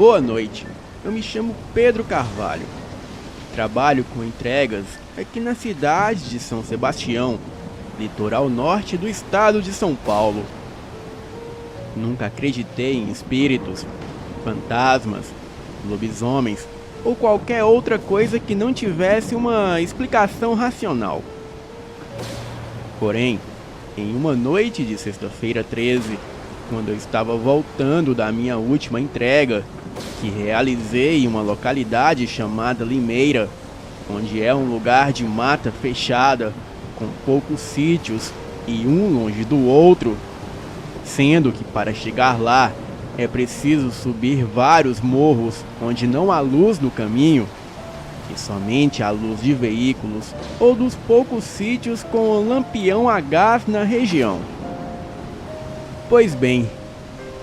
Boa noite, eu me chamo Pedro Carvalho. Trabalho com entregas aqui na cidade de São Sebastião, litoral norte do estado de São Paulo. Nunca acreditei em espíritos, fantasmas, lobisomens ou qualquer outra coisa que não tivesse uma explicação racional. Porém, em uma noite de sexta-feira 13, quando eu estava voltando da minha última entrega, que realizei em uma localidade chamada Limeira, onde é um lugar de mata fechada, com poucos sítios e um longe do outro, sendo que para chegar lá é preciso subir vários morros onde não há luz no caminho, e somente a luz de veículos ou dos poucos sítios com lampião a gás na região. Pois bem,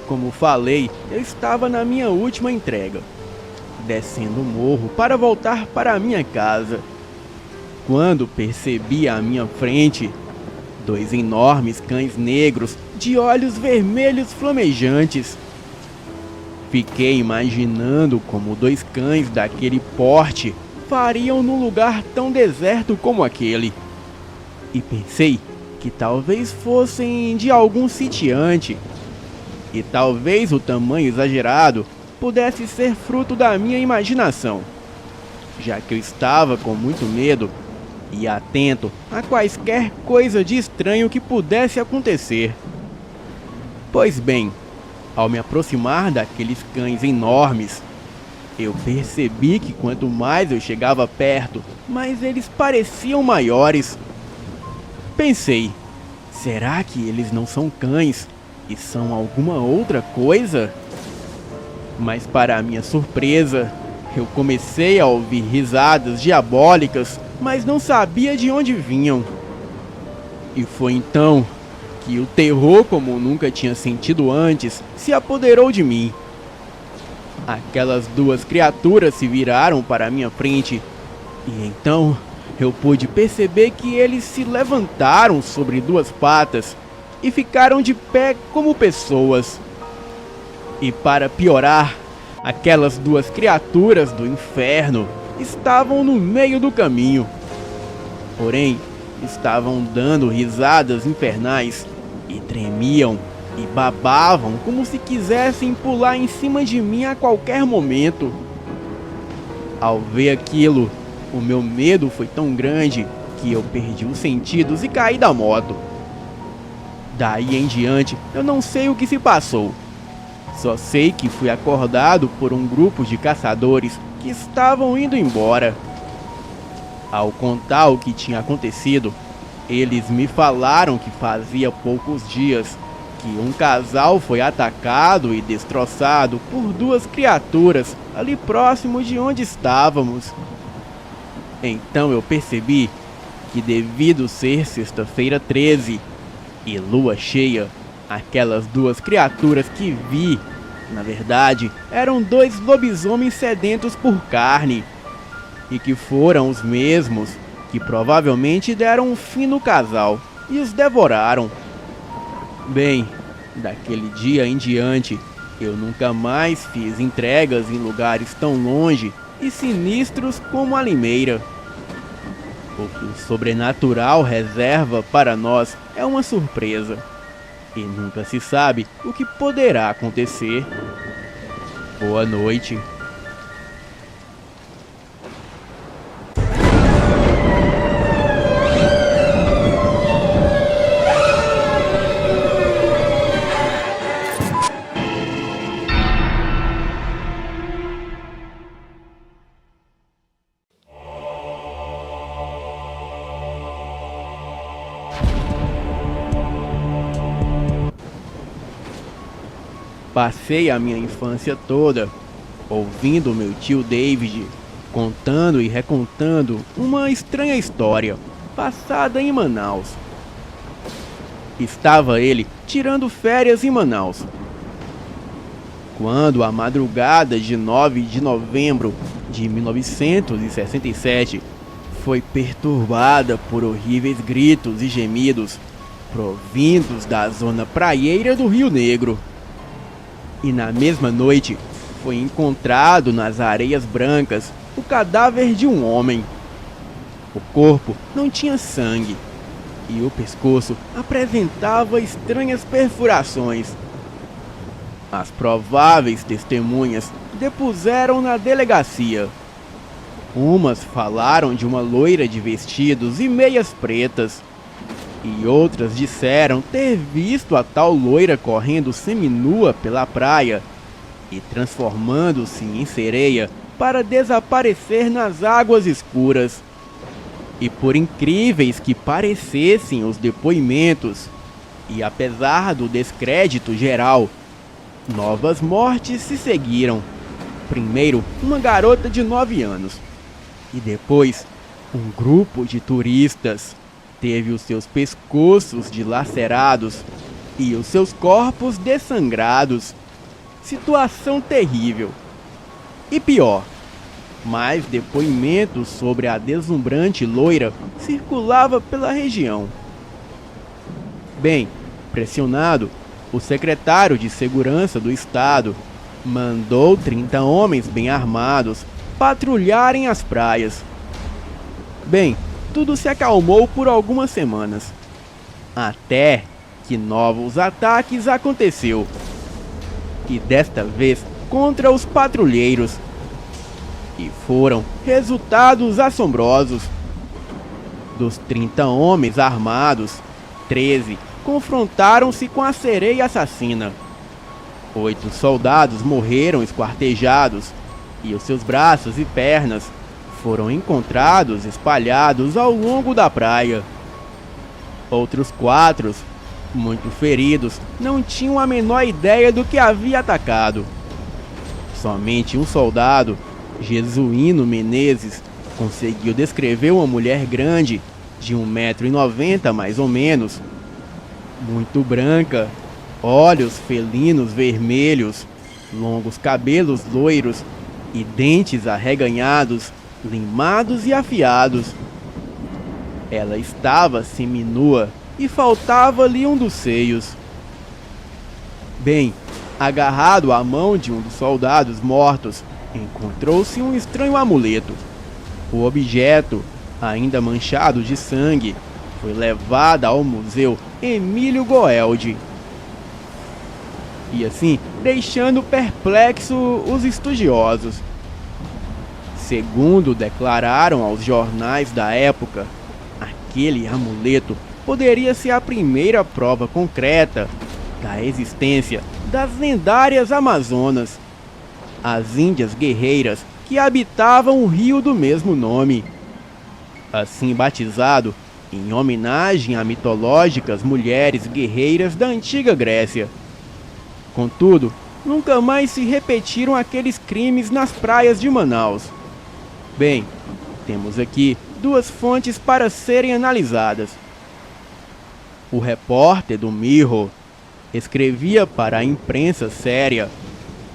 como falei, eu estava na minha última entrega, descendo o morro para voltar para a minha casa, quando percebi à minha frente dois enormes cães negros de olhos vermelhos flamejantes. Fiquei imaginando como dois cães daquele porte fariam num lugar tão deserto como aquele, e pensei que talvez fossem de algum sitiante, e talvez o tamanho exagerado pudesse ser fruto da minha imaginação, já que eu estava com muito medo e atento a quaisquer coisa de estranho que pudesse acontecer. Pois bem, ao me aproximar daqueles cães enormes, eu percebi que quanto mais eu chegava perto, mais eles pareciam maiores. Pensei, será que eles não são cães e são alguma outra coisa? Mas para minha surpresa, eu comecei a ouvir risadas diabólicas, mas não sabia de onde vinham. E foi então que o terror, como nunca tinha sentido antes, se apoderou de mim. Aquelas duas criaturas se viraram para a minha frente, e então eu pude perceber que eles se levantaram sobre duas patas e ficaram de pé como pessoas. E para piorar, aquelas duas criaturas do inferno estavam no meio do caminho. Porém, estavam dando risadas infernais e tremiam e babavam como se quisessem pular em cima de mim a qualquer momento. Ao ver aquilo, o meu medo foi tão grande que eu perdi os sentidos e caí da moto. Daí em diante, eu não sei o que se passou. Só sei que fui acordado por um grupo de caçadores que estavam indo embora. Ao contar o que tinha acontecido, eles me falaram que fazia poucos dias que um casal foi atacado e destroçado por duas criaturas ali próximo de onde estávamos. Então eu percebi que, devido ser sexta-feira 13 e lua cheia, aquelas duas criaturas que vi, na verdade, eram dois lobisomens sedentos por carne, e que foram os mesmos que provavelmente deram um fim no casal e os devoraram. Bem, daquele dia em diante, eu nunca mais fiz entregas em lugares tão longe e sinistros como a Limeira. O que o sobrenatural reserva para nós é uma surpresa, e nunca se sabe o que poderá acontecer. Boa noite. Passei a minha infância toda ouvindo meu tio David contando e recontando uma estranha história passada em Manaus. Estava ele tirando férias em Manaus, quando a madrugada de 9 de novembro de 1967 foi perturbada por horríveis gritos e gemidos provindos da zona praieira do Rio Negro. E na mesma noite, foi encontrado nas areias brancas o cadáver de um homem. O corpo não tinha sangue e o pescoço apresentava estranhas perfurações. As prováveis testemunhas depuseram na delegacia. Umas falaram de uma loira de vestidos e meias pretas, e outras disseram ter visto a tal loira correndo seminua pela praia e transformando-se em sereia para desaparecer nas águas escuras. E por incríveis que parecessem os depoimentos, e apesar do descrédito geral, novas mortes se seguiram. Primeiro, uma garota de 9 anos. E depois, um grupo de turistas teve os seus pescoços dilacerados e os seus corpos dessangrados. Situação terrível. E pior, mais depoimentos sobre a deslumbrante loira circulava pela região. Bem, pressionado, o secretário de Segurança do Estado mandou 30 homens bem armados patrulharem as praias. Bem, tudo se acalmou por algumas semanas, até que novos ataques aconteceu, e desta vez contra os patrulheiros, e foram resultados assombrosos. Dos 30 homens armados, 13 confrontaram-se com a sereia assassina. 8 soldados morreram esquartejados e os seus braços e pernas foram encontrados espalhados ao longo da praia. Outros 4, muito feridos, não tinham a menor ideia do que havia atacado. Somente um soldado, Jesuíno Menezes, conseguiu descrever uma mulher grande, de 1,90 m mais ou menos, muito branca, olhos felinos vermelhos, longos cabelos loiros e dentes arreganhados, limados e afiados. Ela estava seminua e faltava-lhe um dos seios. Bem, agarrado à mão de um dos soldados mortos, encontrou-se um estranho amuleto. O objeto, ainda manchado de sangue, foi levado ao Museu Emílio Goeldi. E assim, deixando perplexo os estudiosos. Segundo declararam aos jornais da época, aquele amuleto poderia ser a primeira prova concreta da existência das lendárias Amazonas, as índias guerreiras que habitavam o rio do mesmo nome, assim batizado em homenagem a mitológicas mulheres guerreiras da antiga Grécia. Contudo, nunca mais se repetiram aqueles crimes nas praias de Manaus. Bem, temos aqui 2 fontes para serem analisadas. O repórter do Mirror escrevia para a imprensa séria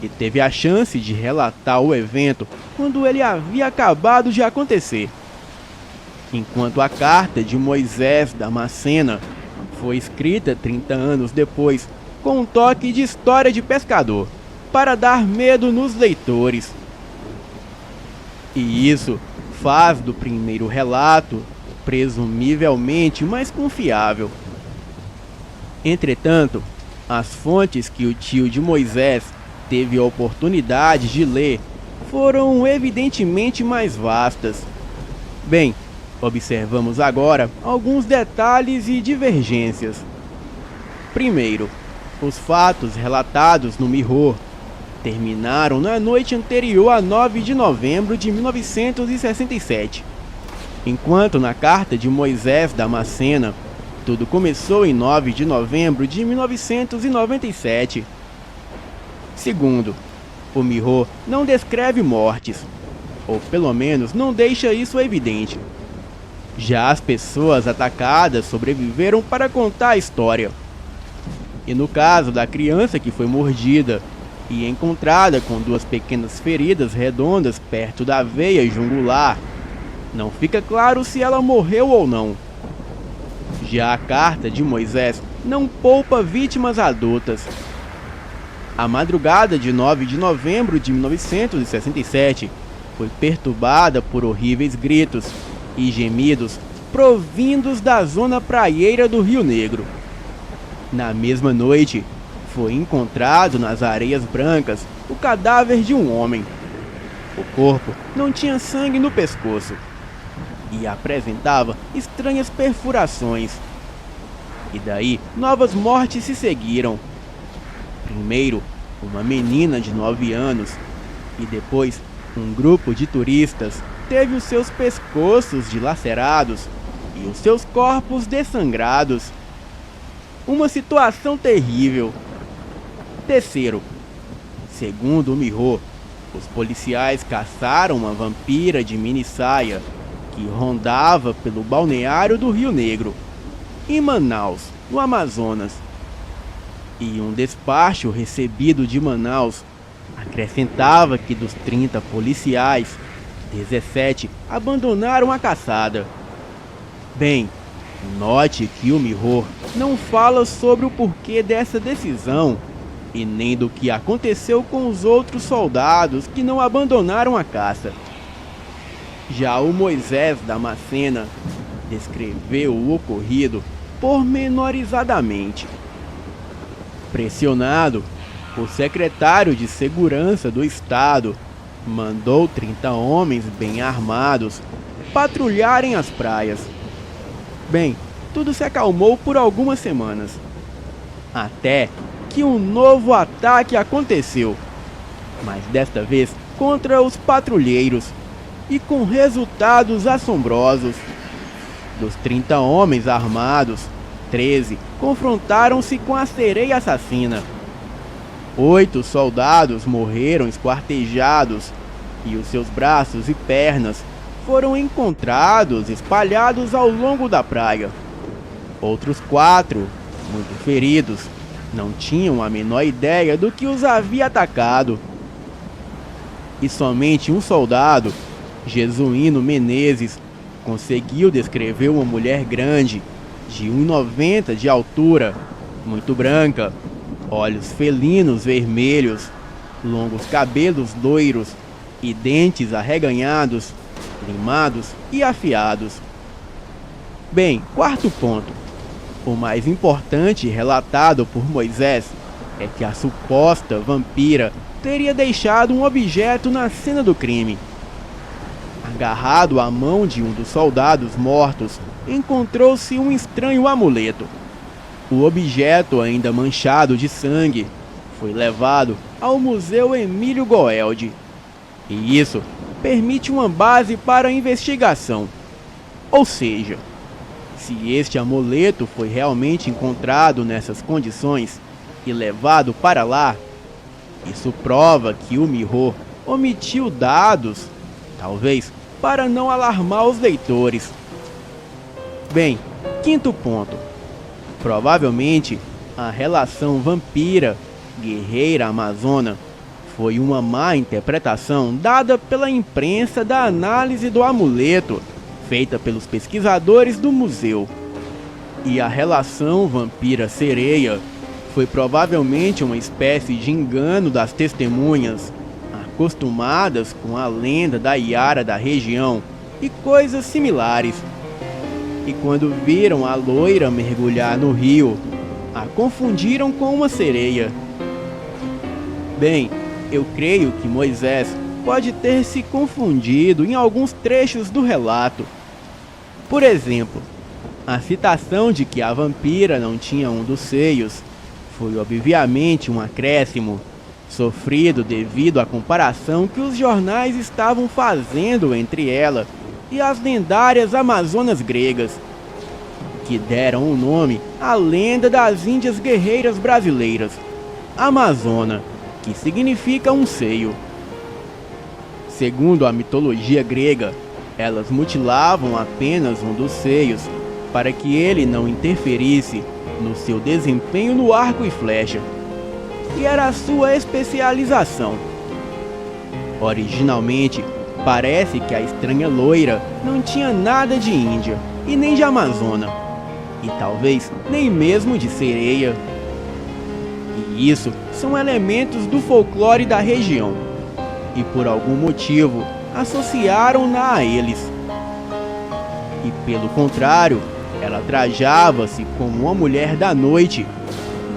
e teve a chance de relatar o evento quando ele havia acabado de acontecer, enquanto a carta de Moisés Damascena foi escrita 30 anos depois com um toque de história de pescador, para dar medo nos leitores. E isso faz do primeiro relato presumivelmente mais confiável. Entretanto, as fontes que o tio de Moisés teve a oportunidade de ler foram evidentemente mais vastas. Bem, observamos agora alguns detalhes e divergências. Primeiro, os fatos relatados no Mirror terminaram na noite anterior a 9 de novembro de 1967, enquanto na carta de Moisés Damascena, tudo começou em 9 de novembro de 1997. Segundo, o Mirror não descreve mortes, ou pelo menos não deixa isso evidente. Já as pessoas atacadas sobreviveram para contar a história. E no caso da criança que foi mordida e encontrada com 2 pequenas feridas redondas perto da veia jungular, não fica claro se ela morreu ou não. Já a carta de Moisés não poupa vítimas adultas. A madrugada de 9 de novembro de 1967 foi perturbada por horríveis gritos e gemidos provindos da zona praieira do Rio Negro. Na mesma noite, foi encontrado nas areias brancas o cadáver de um homem. O corpo não tinha sangue no pescoço e apresentava estranhas perfurações. E daí, novas mortes se seguiram. Primeiro, uma menina de 9 anos e depois um grupo de turistas teve os seus pescoços dilacerados e os seus corpos dessangrados. Uma situação terrível. Terceiro, segundo o Mirror, os policiais caçaram uma vampira de mini saia que rondava pelo balneário do Rio Negro, em Manaus, no Amazonas. E um despacho recebido de Manaus acrescentava que dos 30 policiais, 17 abandonaram a caçada. Bem, note que o Mirror não fala sobre o porquê dessa decisão e nem do que aconteceu com os outros soldados que não abandonaram a caça. Já o Moisés Damascena descreveu o ocorrido pormenorizadamente. Pressionado, o secretário de Segurança do Estado mandou 30 homens bem armados patrulharem as praias. Bem, tudo se acalmou por algumas semanas, até que um novo ataque aconteceu, mas desta vez contra os patrulheiros e com resultados assombrosos. Dos 30 homens armados, 13 confrontaram-se com a sereia assassina. 8 soldados morreram esquartejados e os seus braços e pernas foram encontrados espalhados ao longo da praia. Outros 4, muito feridos, não tinham a menor ideia do que os havia atacado. E somente um soldado, Jesuíno Menezes, conseguiu descrever uma mulher grande, de 1,90 de altura, muito branca, olhos felinos vermelhos, longos cabelos loiros e dentes arreganhados, limados e afiados. Bem, quarto ponto. O mais importante relatado por Moisés é que a suposta vampira teria deixado um objeto na cena do crime. Agarrado à mão de um dos soldados mortos, encontrou-se um estranho amuleto. O objeto, ainda manchado de sangue, foi levado ao Museu Emílio Goeldi. E isso permite uma base para a investigação. Ou seja, se este amuleto foi realmente encontrado nessas condições e levado para lá, isso prova que o Mirror omitiu dados, talvez para não alarmar os leitores. Bem, quinto ponto. Provavelmente a relação vampira-guerreira amazona foi uma má interpretação dada pela imprensa da análise do amuleto feita pelos pesquisadores do museu. E a relação vampira-sereia foi provavelmente uma espécie de engano das testemunhas, acostumadas com a lenda da Iara da região e coisas similares. E quando viram a loira mergulhar no rio, a confundiram com uma sereia. Bem, eu creio que Moisés pode ter se confundido em alguns trechos do relato. Por exemplo, a citação de que a vampira não tinha um dos seios foi obviamente um acréscimo, sofrido devido à comparação que os jornais estavam fazendo entre ela e as lendárias amazonas gregas, que deram o nome à lenda das índias guerreiras brasileiras, Amazona, que significa um seio. Segundo a mitologia grega, elas mutilavam apenas um dos seios para que ele não interferisse no seu desempenho no arco e flecha, e era a sua especialização. Originalmente, parece que a estranha loira não tinha nada de índia e nem de amazona, e talvez nem mesmo de sereia. E isso são elementos do folclore da região. E por algum motivo, associaram-na a eles. E pelo contrário, ela trajava-se como uma mulher da noite,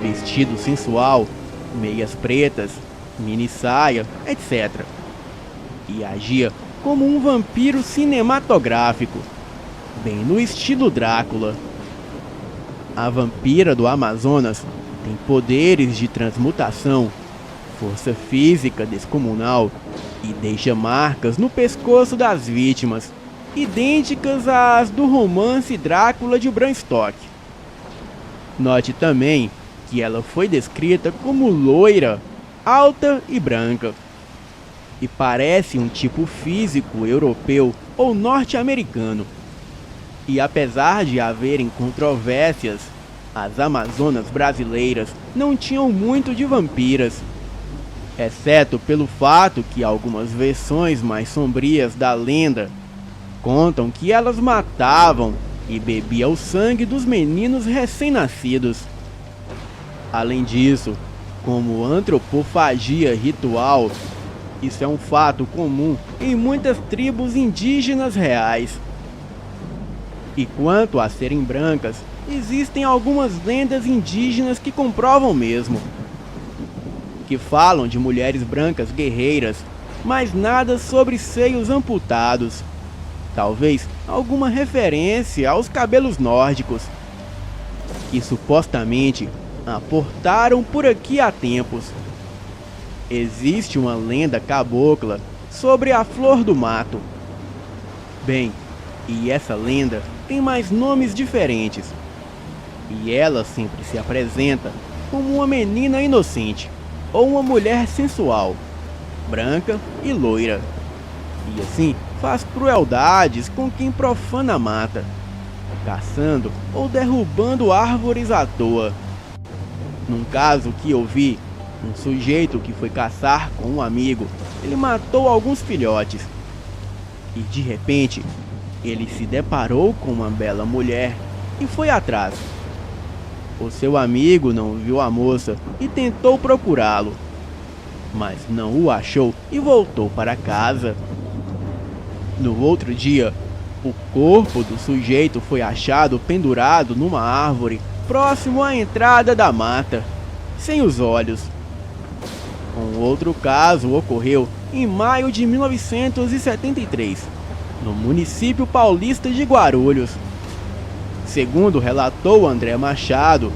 vestido sensual, meias pretas, mini saia, etc. E agia como um vampiro cinematográfico, bem no estilo Drácula. A vampira do Amazonas tem poderes de transmutação, força física descomunal e deixa marcas no pescoço das vítimas, idênticas às do romance Drácula de Bram Stoker. Note também que ela foi descrita como loira, alta e branca, e parece um tipo físico europeu ou norte-americano. E apesar de haverem controvérsias, as Amazonas brasileiras não tinham muito de vampiras, exceto pelo fato que algumas versões mais sombrias da lenda contam que elas matavam e bebiam o sangue dos meninos recém-nascidos. Além disso, como antropofagia ritual, isso é um fato comum em muitas tribos indígenas reais. E quanto a serem brancas, existem algumas lendas indígenas que comprovam mesmo, que falam de mulheres brancas guerreiras, mas nada sobre seios amputados. Talvez alguma referência aos cabelos nórdicos, que supostamente aportaram por aqui há tempos. Existe uma lenda cabocla sobre a flor do mato. Bem, e essa lenda tem mais nomes diferentes. E ela sempre se apresenta como uma menina inocente ou uma mulher sensual, branca e loira. E assim faz crueldades com quem profana a mata, caçando ou derrubando árvores à toa. Num caso que eu vi, um sujeito que foi caçar com um amigo, ele matou alguns filhotes. E de repente, ele se deparou com uma bela mulher e foi atrás. O seu amigo não viu a moça e tentou procurá-lo, mas não o achou e voltou para casa. No outro dia, o corpo do sujeito foi achado pendurado numa árvore próximo à entrada da mata, sem os olhos. Um outro caso ocorreu em maio de 1973, no município paulista de Guarulhos. Segundo relatou André Machado,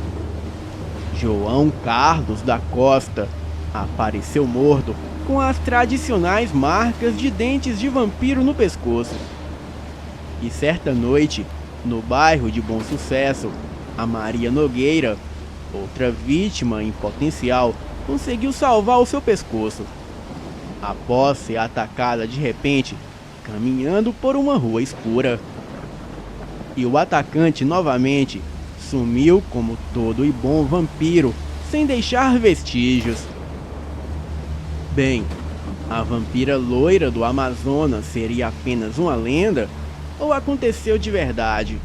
João Carlos da Costa apareceu morto com as tradicionais marcas de dentes de vampiro no pescoço. E certa noite, no bairro de Bom Sucesso, a Maria Nogueira, outra vítima em potencial, conseguiu salvar o seu pescoço, após ser atacada de repente, caminhando por uma rua escura. E o atacante novamente sumiu como todo e bom vampiro, sem deixar vestígios. Bem, a vampira loira do Amazonas seria apenas uma lenda ou aconteceu de verdade?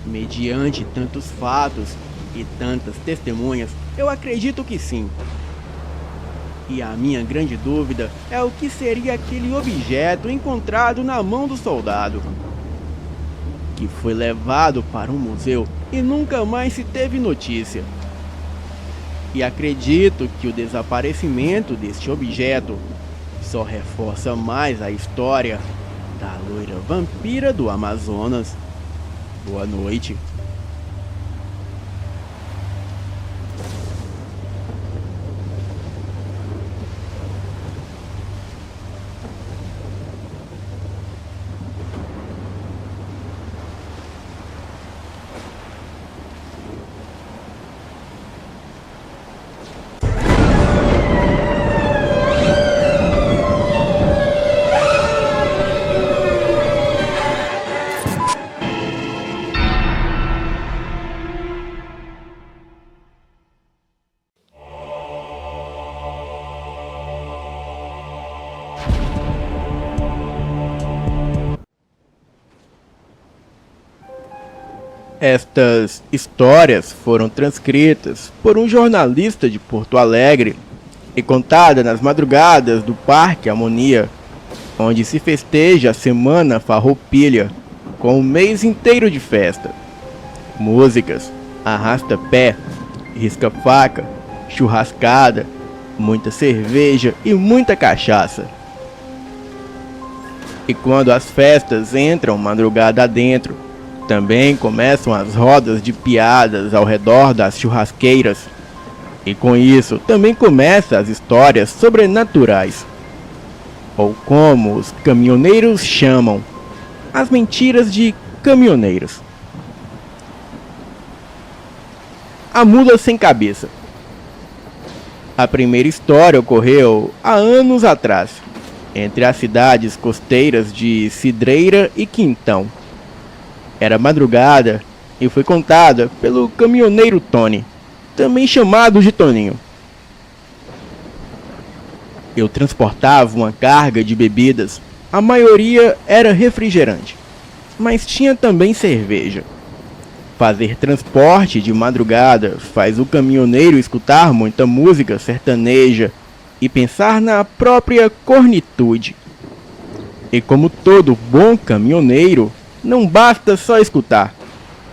Mediante tantos fatos e tantas testemunhas, eu acredito que sim. E a minha grande dúvida é o que seria aquele objeto encontrado na mão do soldado, que foi levado para um museu e nunca mais se teve notícia. E acredito que o desaparecimento deste objeto só reforça mais a história da loira vampira do Amazonas. Boa noite. Estas histórias foram transcritas por um jornalista de Porto Alegre e contadas nas madrugadas do Parque Harmonia, onde se festeja a Semana Farroupilha, com um mês inteiro de festa. Músicas, arrasta-pé, risca-faca, churrascada, muita cerveja e muita cachaça. E quando as festas entram madrugada adentro, também começam as rodas de piadas ao redor das churrasqueiras. E com isso também começam as histórias sobrenaturais, ou como os caminhoneiros chamam, as mentiras de caminhoneiros. A mula sem cabeça. A primeira história ocorreu há anos atrás, entre as cidades costeiras de Cidreira e Quintão. Era madrugada e foi contada pelo caminhoneiro Tony, também chamado de Toninho. Eu transportava uma carga de bebidas, a maioria era refrigerante, mas tinha também cerveja. Fazer transporte de madrugada faz o caminhoneiro escutar muita música sertaneja e pensar na própria cornitude. E como todo bom caminhoneiro, não basta só escutar,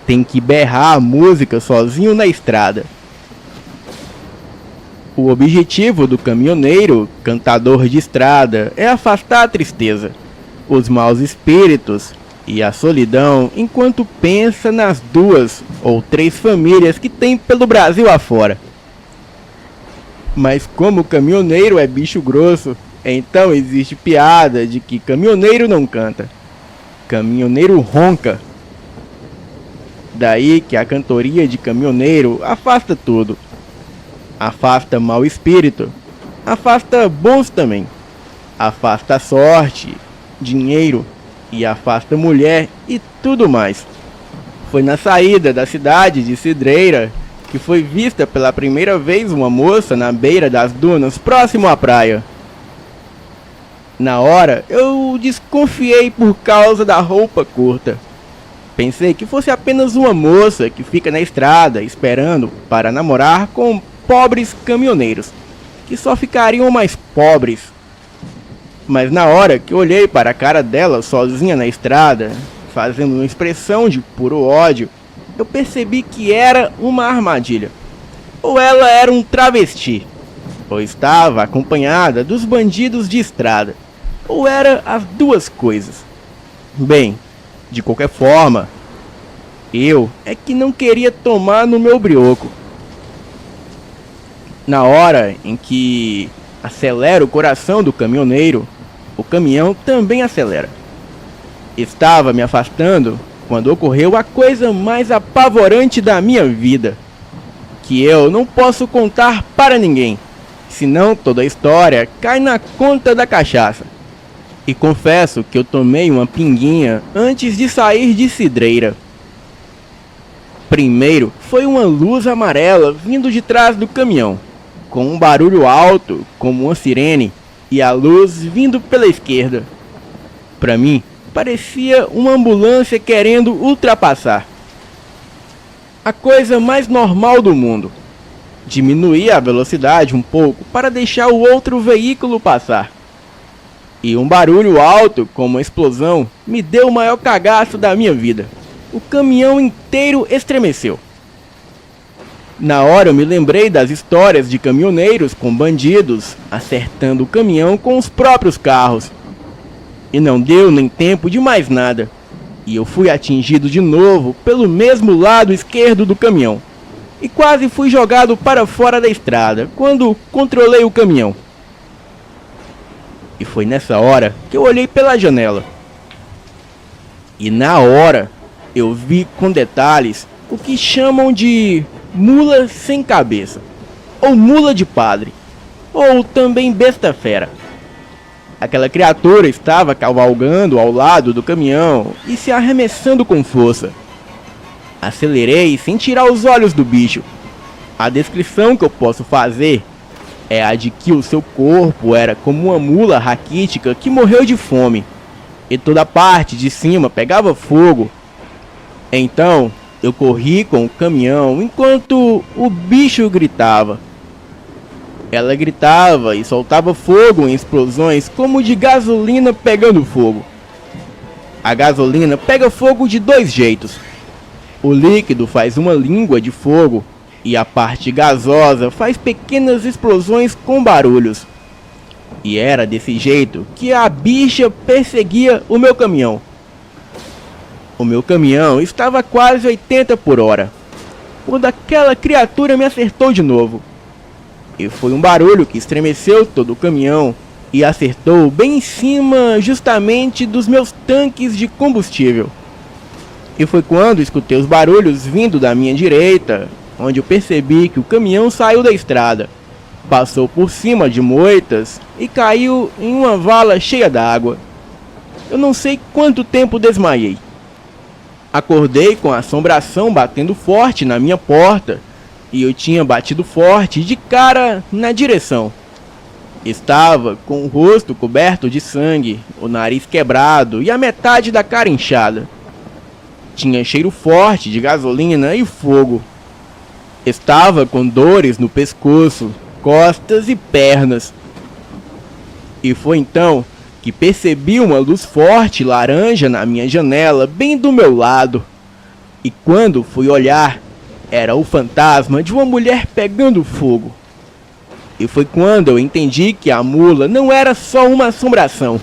tem que berrar a música sozinho na estrada. O objetivo do caminhoneiro, cantador de estrada, é afastar a tristeza, os maus espíritos e a solidão enquanto pensa nas 2 ou 3 famílias que tem pelo Brasil afora. Mas como o caminhoneiro é bicho grosso, então existe piada de que caminhoneiro não canta, caminhoneiro ronca. Daí que a cantoria de caminhoneiro afasta tudo. Afasta mau espírito, afasta bons também, afasta sorte, dinheiro e afasta mulher e tudo mais. Foi na saída da cidade de Cidreira que foi vista pela primeira vez uma moça na beira das dunas próximo à praia. Na hora eu desconfiei por causa da roupa curta. Pensei que fosse apenas uma moça que fica na estrada esperando para namorar com pobres caminhoneiros, que só ficariam mais pobres. Mas na hora que olhei para a cara dela sozinha na estrada, fazendo uma expressão de puro ódio, eu percebi que era uma armadilha. Ou ela era um travesti, ou estava acompanhada dos bandidos de estrada, ou era as duas coisas. Bem, de qualquer forma, eu é que não queria tomar no meu brioco. Na hora em que acelera o coração do caminhoneiro, o caminhão também acelera. Estava me afastando quando ocorreu a coisa mais apavorante da minha vida, que eu não posso contar para ninguém, senão toda a história cai na conta da cachaça. E confesso que eu tomei uma pinguinha antes de sair de Cidreira. Primeiro foi uma luz amarela vindo de trás do caminhão, com um barulho alto como uma sirene, e a luz vindo pela esquerda. Para mim, parecia uma ambulância querendo ultrapassar. A coisa mais normal do mundo. Diminuí a velocidade um pouco para deixar o outro veículo passar. E um barulho alto, como uma explosão, me deu o maior cagaço da minha vida. O caminhão inteiro estremeceu. Na hora eu me lembrei das histórias de caminhoneiros com bandidos acertando o caminhão com os próprios carros. E não deu nem tempo de mais nada. E eu fui atingido de novo pelo mesmo lado esquerdo do caminhão. E quase fui jogado para fora da estrada quando controlei o caminhão. E foi nessa hora que eu olhei pela janela. E na hora eu vi com detalhes o que chamam de mula sem cabeça, ou mula de padre, ou também besta fera. Aquela criatura estava cavalgando ao lado do caminhão e se arremessando com força. Acelerei sem tirar os olhos do bicho. A descrição que eu posso fazer é a de que o seu corpo era como uma mula raquítica que morreu de fome, e toda a parte de cima pegava fogo. Então, Eu corri com o caminhão enquanto o bicho gritava. Ela gritava e soltava fogo em explosões como de gasolina pegando fogo. A gasolina pega fogo de dois jeitos. O líquido faz uma língua de fogo e a parte gasosa faz pequenas explosões com barulhos. E era desse jeito que a bicha perseguia o meu caminhão. O meu caminhão estava a quase 80 por hora, quando aquela criatura me acertou de novo. E foi um barulho que estremeceu todo o caminhão e acertou bem em cima justamente dos meus tanques de combustível. E foi quando escutei os barulhos vindo da minha direita, onde eu percebi que o caminhão saiu da estrada, passou por cima de moitas e caiu em uma vala cheia d'água. Eu não sei quanto tempo desmaiei. Acordei com a assombração batendo forte na minha porta, e eu tinha batido forte de cara na direção. Estava com o rosto coberto de sangue, o nariz quebrado e a metade da cara inchada. Tinha cheiro forte de gasolina e fogo. Estava com dores no pescoço, costas e pernas. E foi então que percebi uma luz forte laranja na minha janela, bem do meu lado. E quando fui olhar, era o fantasma de uma mulher pegando fogo. E foi quando eu entendi que a mula não era só uma assombração.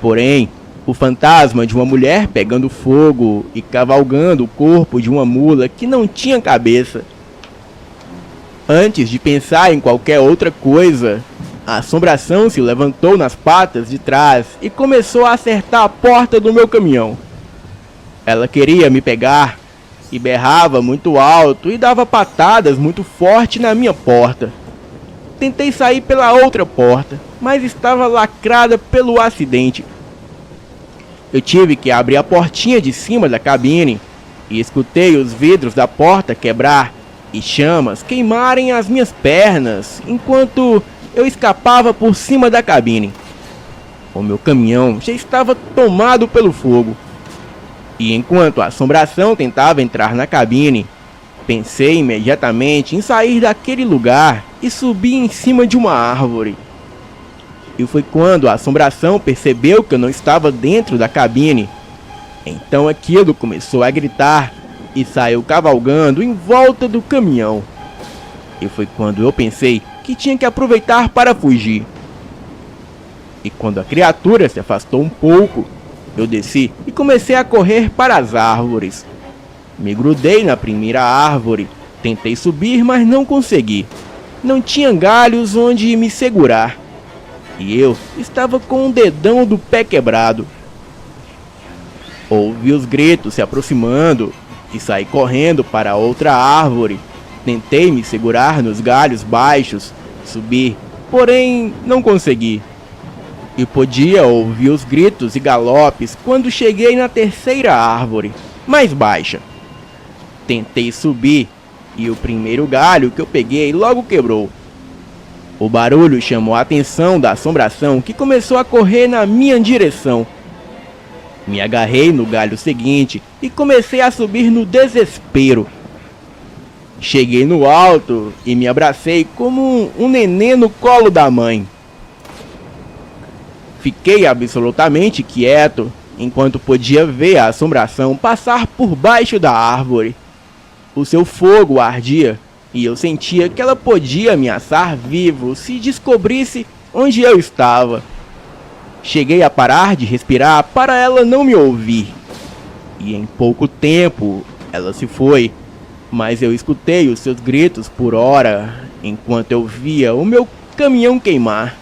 Porém, o fantasma de uma mulher pegando fogo e cavalgando o corpo de uma mula que não tinha cabeça. Antes de pensar em qualquer outra coisa, a assombração se levantou nas patas de trás e começou a acertar a porta do meu caminhão. Ela queria me pegar e berrava muito alto e dava patadas muito forte na minha porta. Tentei sair pela outra porta, mas estava lacrada pelo acidente. Eu tive que abrir a portinha de cima da cabine e escutei os vidros da porta quebrar e chamas queimarem as minhas pernas enquanto eu escapava por cima da cabine. O meu caminhão já estava tomado pelo fogo. E enquanto a assombração tentava entrar na cabine, pensei imediatamente em sair daquele lugar e subir em cima de uma árvore. E foi quando a assombração percebeu que eu não estava dentro da cabine. Então aquilo começou a gritar e saiu cavalgando em volta do caminhão. E foi quando eu pensei que tinha que aproveitar para fugir. E quando a criatura se afastou um pouco, eu desci e comecei a correr para as árvores. Me grudei na primeira árvore, tentei subir, mas não consegui. Não tinha galhos onde me segurar. E eu estava com o dedão do pé quebrado. Ouvi os gritos se aproximando e saí correndo para outra árvore. Tentei me segurar nos galhos baixos, subir, porém não consegui. E podia ouvir os gritos e galopes quando cheguei na terceira árvore, mais baixa. Tentei subir e o primeiro galho que eu peguei logo quebrou. O barulho chamou a atenção da assombração que começou a correr na minha direção. Me agarrei no galho seguinte e comecei a subir no desespero. Cheguei no alto e me abracei como um nenê no colo da mãe. Fiquei absolutamente quieto enquanto podia ver a assombração passar por baixo da árvore. O seu fogo ardia e eu sentia que ela podia me assar vivo se descobrisse onde eu estava. Cheguei a parar de respirar para ela não me ouvir. E em pouco tempo ela se foi, mas eu escutei os seus gritos por hora enquanto eu via o meu caminhão queimar.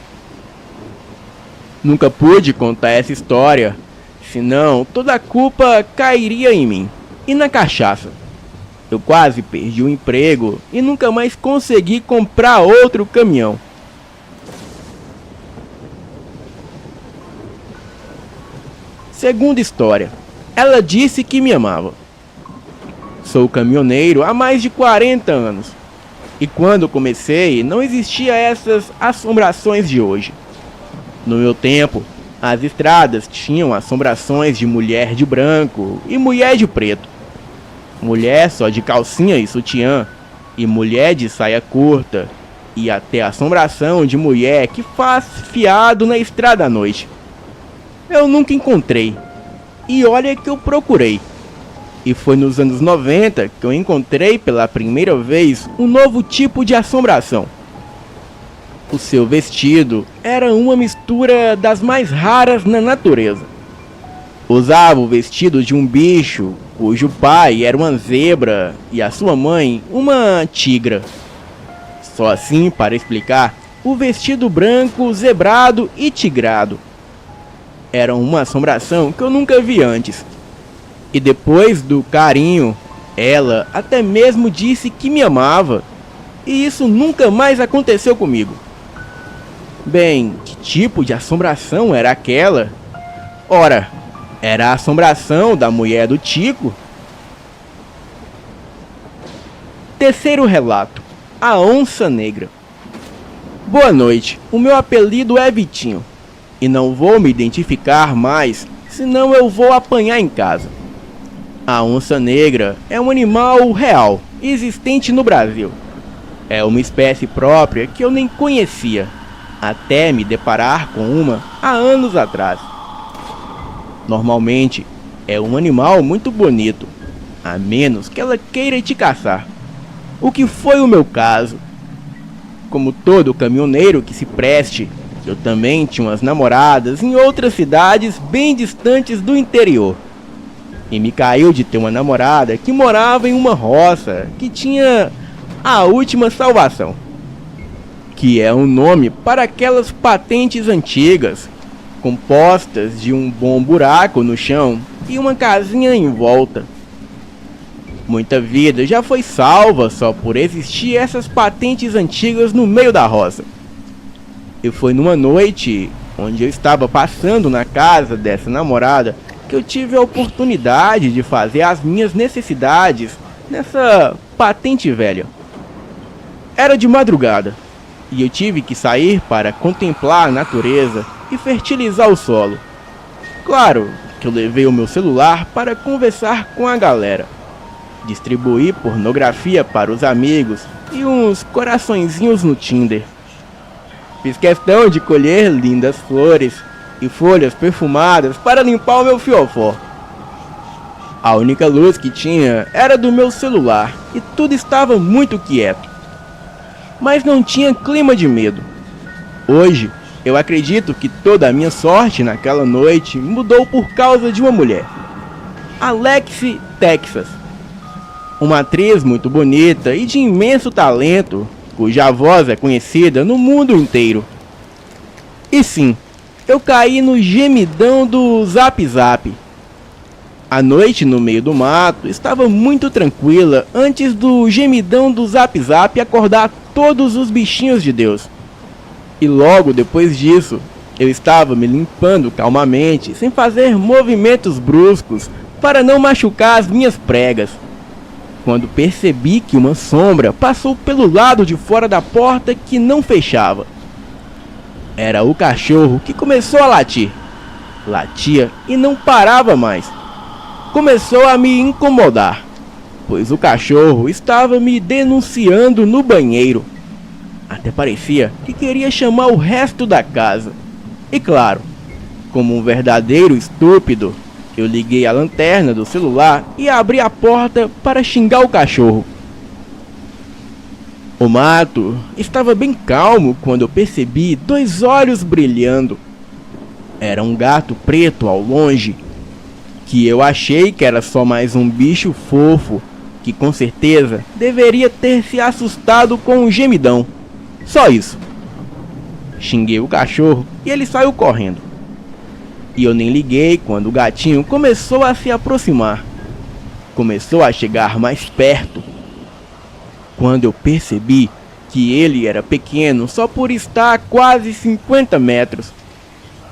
Nunca pude contar essa história, senão toda a culpa cairia em mim e na cachaça. Eu quase perdi o emprego e nunca mais consegui comprar outro caminhão. Segunda história. Ela disse que me amava. Sou caminhoneiro há mais de 40 anos. E quando comecei, não existia essas assombrações de hoje. No meu tempo, as estradas tinham assombrações de mulher de branco e mulher de preto. mulher só de calcinha e sutiã, e mulher de saia curta, e até assombração de mulher que faz fiado na estrada à noite. Eu nunca encontrei, e olha que eu procurei. E foi nos anos 90 que eu encontrei pela primeira vez um novo tipo de assombração. O seu vestido era uma mistura das mais raras na natureza. Usava o vestido de um bicho, cujo pai era uma zebra e a sua mãe uma tigra. Só assim para explicar, o vestido branco, zebrado e tigrado. Era uma assombração que eu nunca vi antes. E depois do carinho, ela até mesmo disse que me amava. E isso nunca mais aconteceu comigo. Bem, que tipo de assombração era aquela? Ora, era a assombração da mulher do Tico. Terceiro relato: a onça negra. Boa noite, o meu apelido é Vitinho. E não vou me identificar mais, senão eu vou apanhar em casa. A onça negra é um animal real, existente no Brasil. É uma espécie própria que eu nem conhecia, até me deparar com uma há anos atrás. Normalmente, é um animal muito bonito, a menos que ela queira te caçar. O que foi o meu caso. Como todo caminhoneiro que se preste, eu também tinha umas namoradas em outras cidades bem distantes do interior. E me caiu de ter uma namorada que morava em uma roça que tinha a última salvação, que é um nome para aquelas patentes antigas, compostas de um bom buraco no chão e uma casinha em volta. Muita vida já foi salva só por existir essas patentes antigas no meio da roça. E foi numa noite, onde eu estava passando na casa dessa namorada, que eu tive a oportunidade de fazer as minhas necessidades nessa patente velha. Era de madrugada, e eu tive que sair para contemplar a natureza e fertilizar o solo. Claro que eu levei o meu celular para conversar com a galera, distribuir pornografia para os amigos e uns coraçõezinhos no Tinder. Fiz questão de colher lindas flores e folhas perfumadas para limpar o meu fiofó. A única luz que tinha era do meu celular e tudo estava muito quieto. Mas não tinha clima de medo. Hoje, eu acredito que toda a minha sorte naquela noite mudou por causa de uma mulher. Alexi Texas. Uma atriz muito bonita e de imenso talento, cuja voz é conhecida no mundo inteiro. E sim, eu caí no gemidão do Zap Zap. A noite no meio do mato estava muito tranquila antes do gemidão do Zap Zap acordar todos os bichinhos de Deus. E logo depois disso, eu estava me limpando calmamente, sem fazer movimentos bruscos para não machucar as minhas pregas, quando percebi que uma sombra passou pelo lado de fora da porta que não fechava. Era o cachorro que começou a latir. Latia e não parava mais. Começou a me incomodar, pois o cachorro estava me denunciando no banheiro. Até parecia que queria chamar o resto da casa. E claro, como um verdadeiro estúpido, eu liguei a lanterna do celular e abri a porta para xingar o cachorro. O mato estava bem calmo quando eu percebi dois olhos brilhando. Era um gato preto ao longe, que eu achei que era só mais um bicho fofo, que com certeza deveria ter se assustado com um gemidão. Só isso. Xinguei o cachorro e ele saiu correndo. E eu nem liguei quando o gatinho começou a se aproximar. Começou a chegar mais perto. Quando eu percebi que ele era pequeno só por estar a quase 50 metros.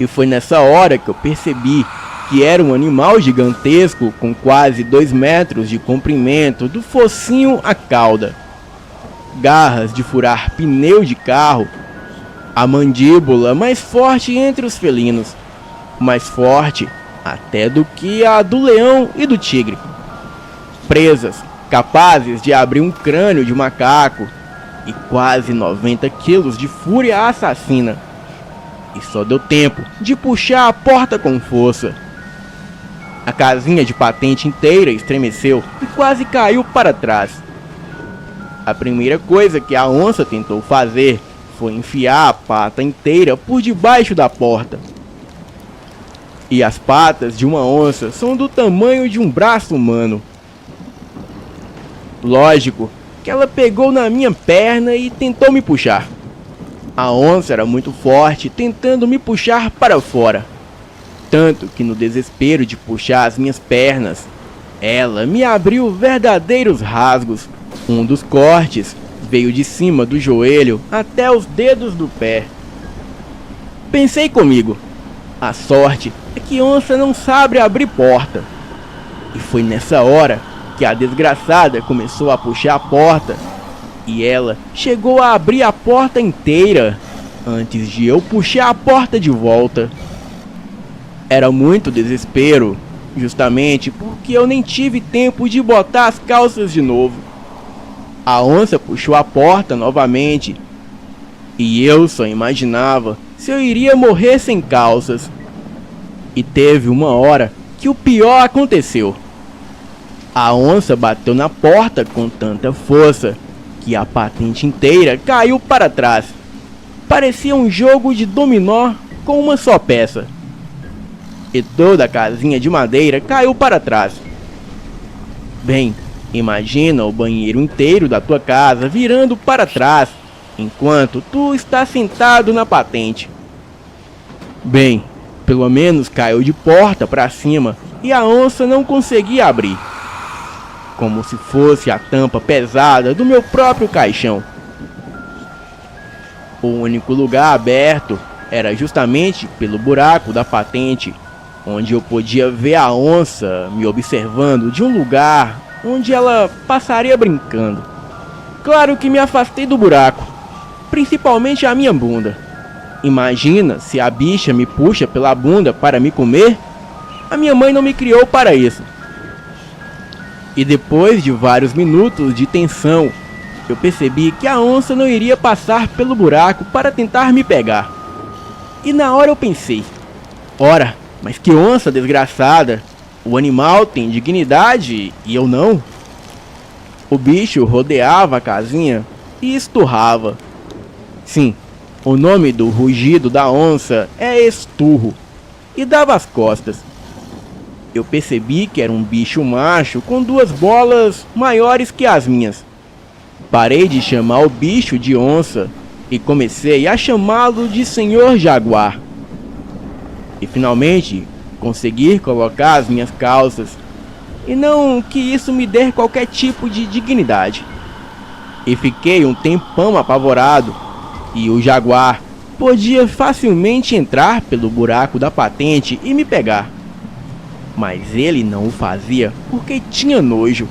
E foi nessa hora que eu percebi que era um animal gigantesco com quase 2 metros de comprimento do focinho à cauda. Garras de furar pneu de carro. A mandíbula mais forte entre os felinos. Mais forte até do que a do leão e do tigre. presas capazes de abrir um crânio de macaco e quase 90 quilos de fúria assassina. E só deu tempo de puxar a porta com força. A casinha de patente inteira estremeceu e quase caiu para trás. A primeira coisa que a onça tentou fazer foi enfiar a pata inteira por debaixo da porta. E as patas de uma onça são do tamanho de um braço humano. Lógico que ela pegou na minha perna e tentou me puxar. A onça era muito forte, tentando me puxar para fora. Tanto que no desespero de puxar as minhas pernas, ela me abriu verdadeiros rasgos. Um dos cortes veio de cima do joelho até os dedos do pé. Pensei comigo, a sorte é que onça não sabe abrir porta. E foi nessa hora que a desgraçada começou a puxar a porta e ela chegou a abrir a porta inteira antes de eu puxar a porta de volta. Era muito desespero, justamente porque eu nem tive tempo de botar as calças de novo. A onça puxou a porta novamente e eu só imaginava se eu iria morrer sem calças. E teve uma hora que o pior aconteceu. A onça bateu na porta com tanta força que a patente inteira caiu para trás. Parecia um jogo de dominó com uma só peça. E toda a casinha de madeira caiu para trás. Bem, imagina o banheiro inteiro da tua casa virando para trás enquanto tu está sentado na patente. Bem, pelo menos caiu de porta para cima e a onça não conseguia abrir. Como se fosse a tampa pesada do meu próprio caixão. O único lugar aberto era justamente pelo buraco da patente, onde eu podia ver a onça me observando de um lugar onde ela passaria brincando. Claro que me afastei do buraco, principalmente a minha bunda. Imagina se a bicha me puxa pela bunda para me comer? A minha mãe não me criou para isso. E depois de vários minutos de tensão, eu percebi que a onça não iria passar pelo buraco para tentar me pegar. E na hora eu pensei, ora, mas que onça desgraçada, o animal tem dignidade e eu não. O bicho rodeava a casinha e esturrava. Sim, o nome do rugido da onça é esturro, e dava as costas. Eu percebi que era um bicho macho com duas bolas maiores que as minhas. Parei de chamar o bicho de onça e comecei a chamá-lo de Senhor Jaguar. E finalmente consegui colocar as minhas calças, e não que isso me dê qualquer tipo de dignidade. E fiquei um tempão apavorado, e o jaguar podia facilmente entrar pelo buraco da patente e me pegar. Mas ele não o fazia porque tinha nojo.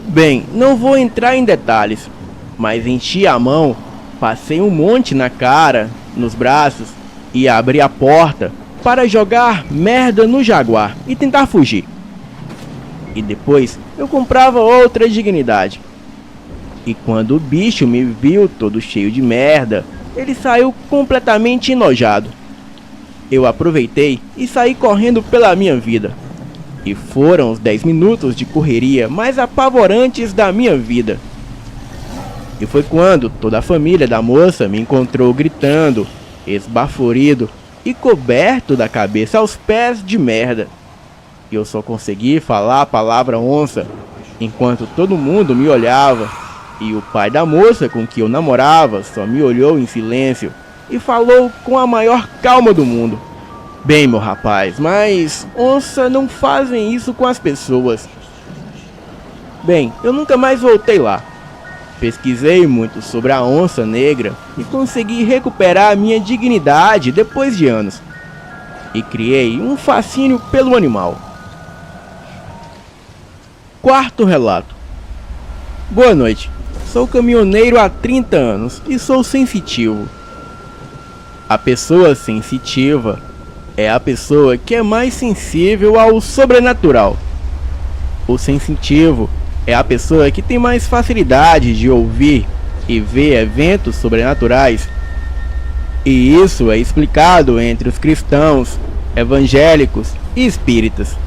Bem, não vou entrar em detalhes, mas enchi a mão, passei um monte na cara, nos braços e abri a porta para jogar merda no jaguar e tentar fugir. E depois eu comprava outra dignidade. E quando o bicho me viu todo cheio de merda, ele saiu completamente enojado. Eu aproveitei e saí correndo pela minha vida. E foram os 10 minutos de correria mais apavorantes da minha vida. E foi quando toda a família da moça me encontrou gritando, esbaforido e coberto da cabeça aos pés de merda. E eu só consegui falar a palavra onça, enquanto todo mundo me olhava. E o pai da moça com que eu namorava só me olhou em silêncio e falou com a maior calma do mundo. Bem, meu rapaz, mas onça não fazem isso com as pessoas. Bem, eu nunca mais voltei lá. Pesquisei muito sobre a onça negra e consegui recuperar a minha dignidade depois de anos. E criei um fascínio pelo animal. Quarto relato. Boa noite. Sou caminhoneiro há 30 anos e sou sensitivo. A pessoa sensitiva é a pessoa que é mais sensível ao sobrenatural. O sensitivo é a pessoa que tem mais facilidade de ouvir e ver eventos sobrenaturais. E isso é explicado entre os cristãos, evangélicos e espíritas,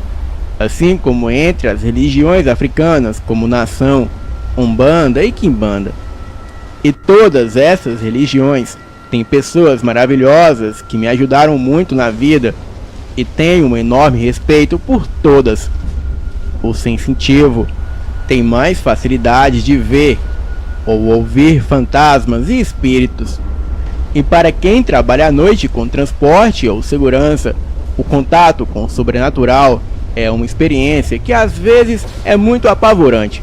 assim como entre as religiões africanas como Nação, Umbanda e Quimbanda. E todas essas religiões têm pessoas maravilhosas que me ajudaram muito na vida e tenho um enorme respeito por todas. O sensitivo tem mais facilidade de ver ou ouvir fantasmas e espíritos. E para quem trabalha à noite com transporte ou segurança, o contato com o sobrenatural é uma experiência que às vezes é muito apavorante.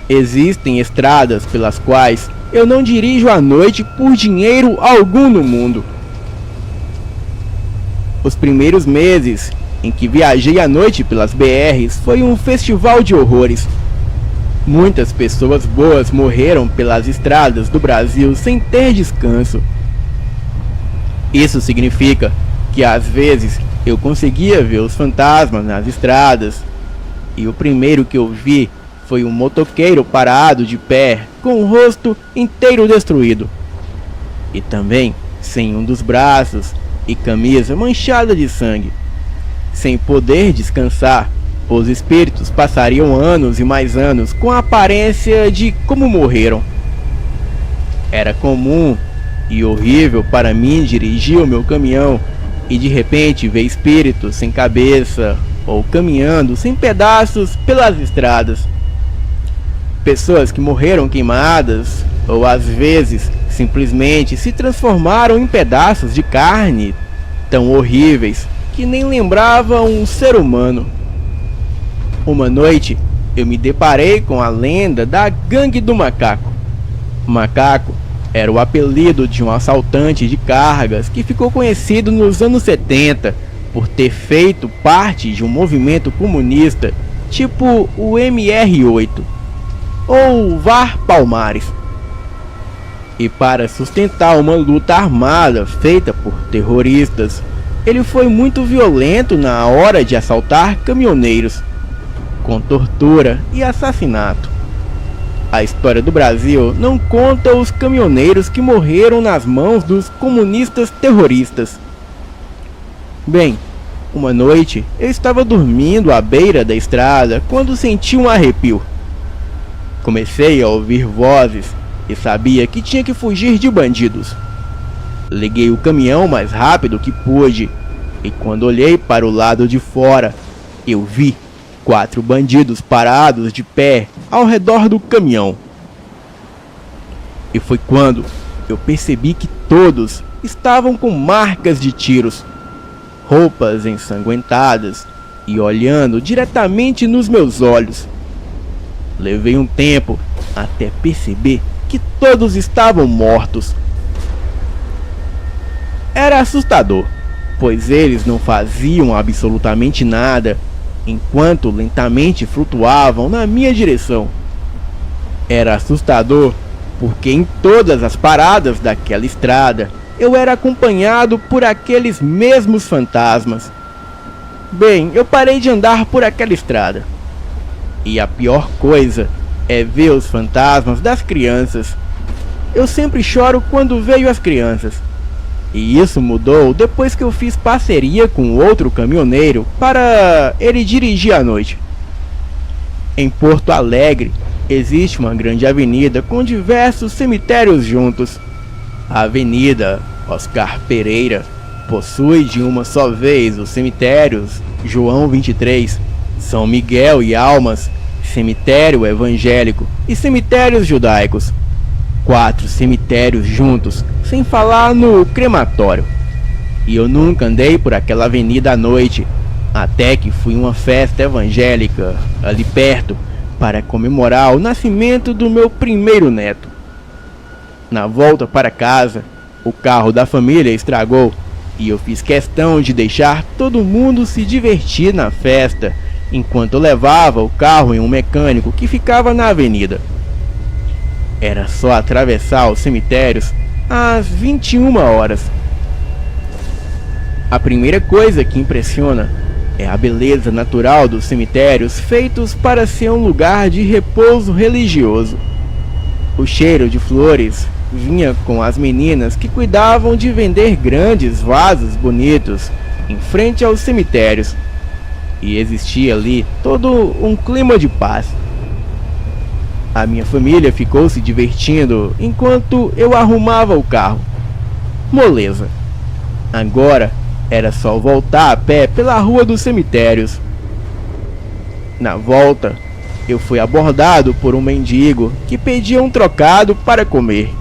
Existem estradas pelas quais eu não dirijo à noite por dinheiro algum no mundo. Os primeiros meses em que viajei à noite pelas BRs foi um festival de horrores. Muitas pessoas boas morreram pelas estradas do Brasil sem ter descanso. Isso significa que às vezes eu conseguia ver os fantasmas nas estradas. E o primeiro que eu vi foi um motoqueiro parado de pé, com o rosto inteiro destruído. E também sem um dos braços e camisa manchada de sangue. Sem poder descansar, os espíritos passariam anos e mais anos com a aparência de como morreram. Era comum e horrível para mim dirigir o meu caminhão e de repente ver espíritos sem cabeça ou caminhando sem pedaços pelas estradas. Pessoas que morreram queimadas ou às vezes simplesmente se transformaram em pedaços de carne tão horríveis que nem lembravam um ser humano. Uma noite eu me deparei com a lenda da Gangue do Macaco. Macaco era o apelido de um assaltante de cargas que ficou conhecido nos anos 70 por ter feito parte de um movimento comunista tipo o MR8 ou VAR Palmares. E para sustentar uma luta armada feita por terroristas, ele foi muito violento na hora de assaltar caminhoneiros, com tortura e assassinato. A história do Brasil não conta os caminhoneiros que morreram nas mãos dos comunistas terroristas. Bem, uma noite eu estava dormindo à beira da estrada quando senti um arrepio. Comecei a ouvir vozes e sabia que tinha que fugir de bandidos. Liguei o caminhão mais rápido que pude e quando olhei para o lado de fora, eu vi 4 bandidos parados de pé ao redor do caminhão. E foi quando eu percebi que todos estavam com marcas de tiros, roupas ensanguentadas e olhando diretamente nos meus olhos. Levei um tempo até perceber que todos estavam mortos. Era assustador, pois eles não faziam absolutamente nada enquanto lentamente flutuavam na minha direção. Era assustador porque em todas as paradas daquela estrada eu era acompanhado por aqueles mesmos fantasmas. Bem, eu parei de andar por aquela estrada. E a pior coisa é ver os fantasmas das crianças. Eu sempre choro quando vejo as crianças. E isso mudou depois que eu fiz parceria com outro caminhoneiro para ele dirigir à noite. Em Porto Alegre existe uma grande avenida com diversos cemitérios juntos. A Avenida Oscar Pereira possui de uma só vez os cemitérios João 23, São Miguel e Almas, cemitério evangélico e cemitérios judaicos. 4 cemitérios juntos, sem falar no crematório. E eu nunca andei por aquela avenida à noite, até que fui uma festa evangélica ali perto para comemorar o nascimento do meu primeiro neto. Na volta para casa, o carro da família estragou e eu fiz questão de deixar todo mundo se divertir na festa, enquanto eu levava o carro em um mecânico que ficava na avenida. Era só atravessar os cemitérios às 21 horas. A primeira coisa que impressiona é a beleza natural dos cemitérios feitos para ser um lugar de repouso religioso. O cheiro de flores vinha com as meninas que cuidavam de vender grandes vasos bonitos em frente aos cemitérios, e existia ali todo um clima de paz. A minha família ficou se divertindo enquanto eu arrumava o carro. Moleza. Agora era só voltar a pé pela rua dos cemitérios. Na volta, eu fui abordado por um mendigo que pedia um trocado para comer.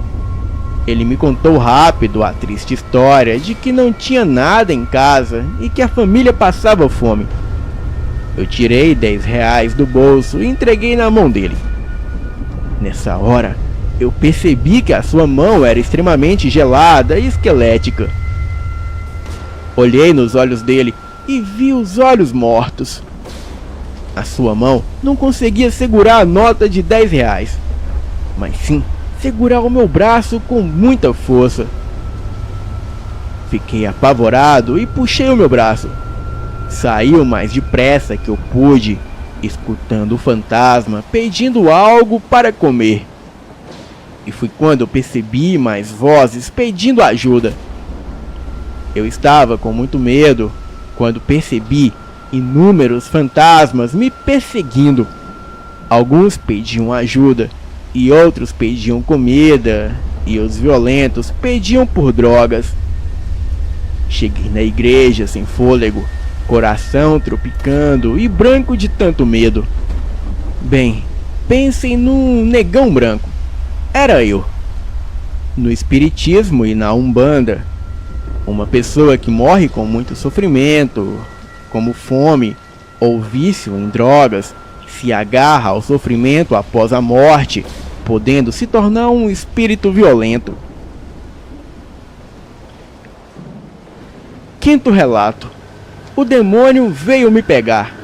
Ele me contou rápido a triste história de que não tinha nada em casa e que a família passava fome. Eu tirei R$ 10 do bolso e entreguei na mão dele. Nessa hora, eu percebi que a sua mão era extremamente gelada e esquelética. Olhei nos olhos dele e vi os olhos mortos. A sua mão não conseguia segurar a nota de R$ 10, mas sim segurar o meu braço com muita força. Fiquei apavorado e puxei o meu braço. Saí o mais depressa que eu pude, escutando o fantasma pedindo algo para comer. E foi quando eu percebi mais vozes pedindo ajuda. Eu estava com muito medo quando percebi inúmeros fantasmas me perseguindo. Alguns pediam ajuda e outros pediam comida, e os violentos pediam por drogas. Cheguei na igreja sem fôlego, coração tropicando e branco de tanto medo. Bem, pensem num negão branco. Era eu. No espiritismo e na umbanda, uma pessoa que morre com muito sofrimento, como fome ou vício em drogas, se agarra ao sofrimento após a morte, podendo se tornar um espírito violento. Quinto relato. O demônio veio me pegar.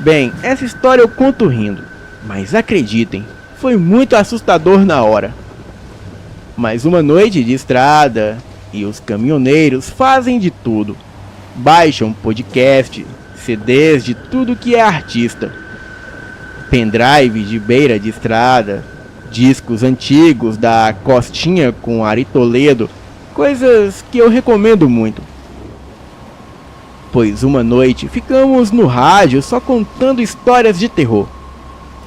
Bem, essa história eu conto rindo, mas acreditem, foi muito assustador na hora. Mais uma noite de estrada e os caminhoneiros fazem de tudo. Baixam podcast, CDs de tudo que é artista, pendrive de beira de estrada, discos antigos da Costinha com Ari Toledo, coisas que eu recomendo muito. Pois uma noite ficamos no rádio só contando histórias de terror.